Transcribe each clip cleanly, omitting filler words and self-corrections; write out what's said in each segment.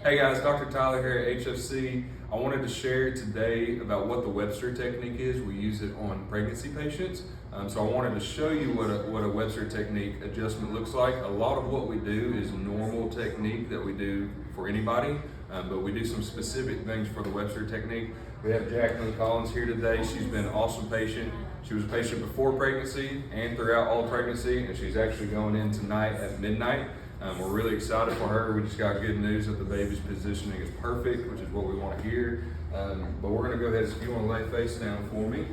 Hey guys, Dr. Tyler here at HFC. I wanted to share today about what the Webster Technique is. We use it on pregnancy patients. So I wanted to show you what a Webster Technique adjustment looks like. A lot of what we do is normal technique that we do for anybody, but we do some specific things for the Webster Technique. We have Jacqueline Collins here today. She's been an awesome patient. She was a patient before pregnancy and throughout all pregnancy, and she's actually going in tonight at midnight. We're really excited for her. We just got good news that the baby's positioning is perfect, which is what we want to hear. But we're going to go ahead, if you want to lay face down for me.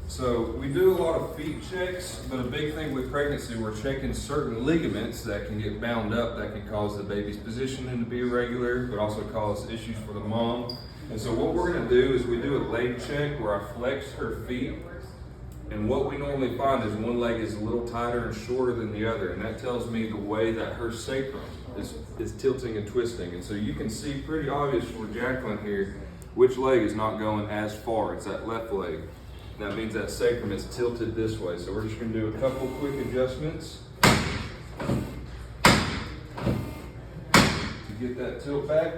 So we do a lot of feet checks, but a big thing with pregnancy, we're checking certain ligaments that can get bound up that can cause the baby's positioning to be irregular, but also cause issues for the mom. And so what we're going to do is we do a leg check where I flex her feet. And what we normally find is one leg is a little tighter and shorter than the other, and that tells me the way that her sacrum is tilting and twisting. And so you can see pretty obvious for Jacqueline here, which leg is not going as far. It's that left leg. That means that sacrum is tilted this way. So we're just going to do a couple quick adjustments to get that tilt back.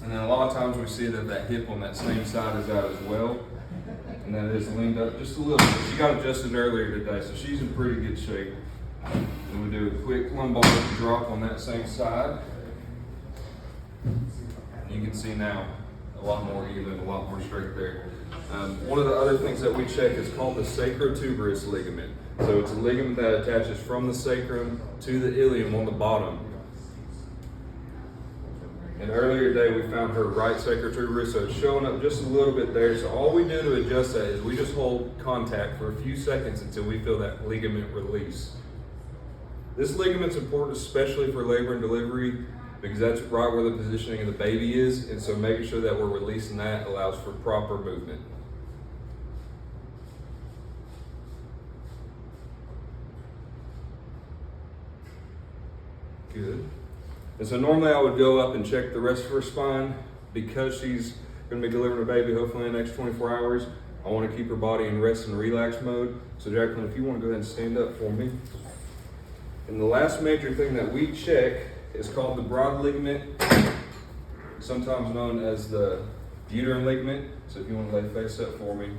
And then a lot of times we see that that hip on that same side is out as well. And that is leaned up just a little bit. She got adjusted earlier today, so she's in pretty good shape. And we do a quick lumbar drop on that same side. And you can see now a lot more even, a lot more straight there. One of the other things that we check is called the sacrotuberous ligament. So it's a ligament that attaches from the sacrum to the ilium on the bottom. And earlier today we found her right sacrotuberous, so it's showing up just a little bit there. So all we do to adjust that is we just hold contact for a few seconds until we feel that ligament release. This ligament's important especially for labor and delivery because that's right where the positioning of the baby is, and so making sure that we're releasing that allows for proper movement. Good. And so normally I would go up and check the rest of her spine. Because she's going to be delivering a baby hopefully in the next 24 hours, I want to keep her body in rest and relax mode. So Jacqueline, if you want to go ahead and stand up for me. And the last major thing that we check is called the broad ligament, sometimes known as the uterine ligament. So if you want to lay face up for me.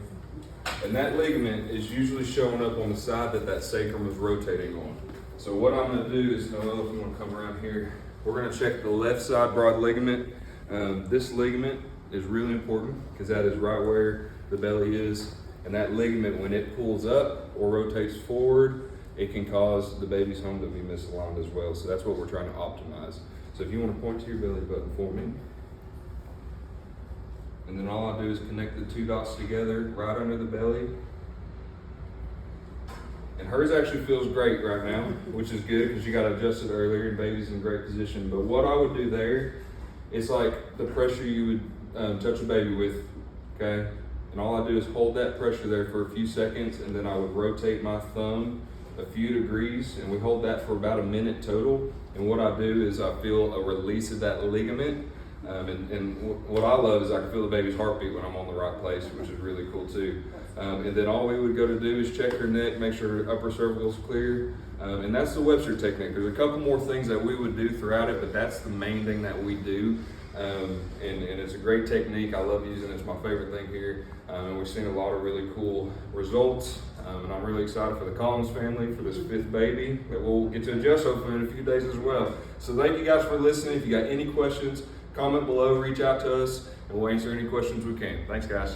And that ligament is usually showing up on the side that sacrum is rotating on. So what I'm going to do is, Noelle, if you want to come around here, we're going to check the left side broad ligament. This ligament is really important because that is right where the belly is. And that ligament, when it pulls up or rotates forward, it can cause the baby's home to be misaligned as well. So that's what we're trying to optimize. So if you want to point to your belly button for me. And then all I do is connect the two dots together right under the belly. And hers actually feels great right now, which is good because you got adjusted earlier and baby's in great position. But what I would do there, it's like the pressure you would touch a baby with, okay? And all I do is hold that pressure there for a few seconds, and then I would rotate my thumb a few degrees, and we hold that for about a minute total. And what I do is I feel a release of that ligament. And what I love is I can feel the baby's heartbeat when I'm on the right place, which is really cool too. And then all we would go to do is check her neck, make sure her upper cervical is clear. And that's the Webster Technique. There's a couple more things that we would do throughout it, but that's the main thing that we do. And it's a great technique. I love using it. It's my favorite thing here. And we've seen a lot of really cool results. And I'm really excited for the Collins family for this 5th baby that we'll get to adjust hopefully in a few days as well. So thank you guys for listening. If you got any questions, comment below, reach out to us, and we'll answer any questions we can. Thanks, guys.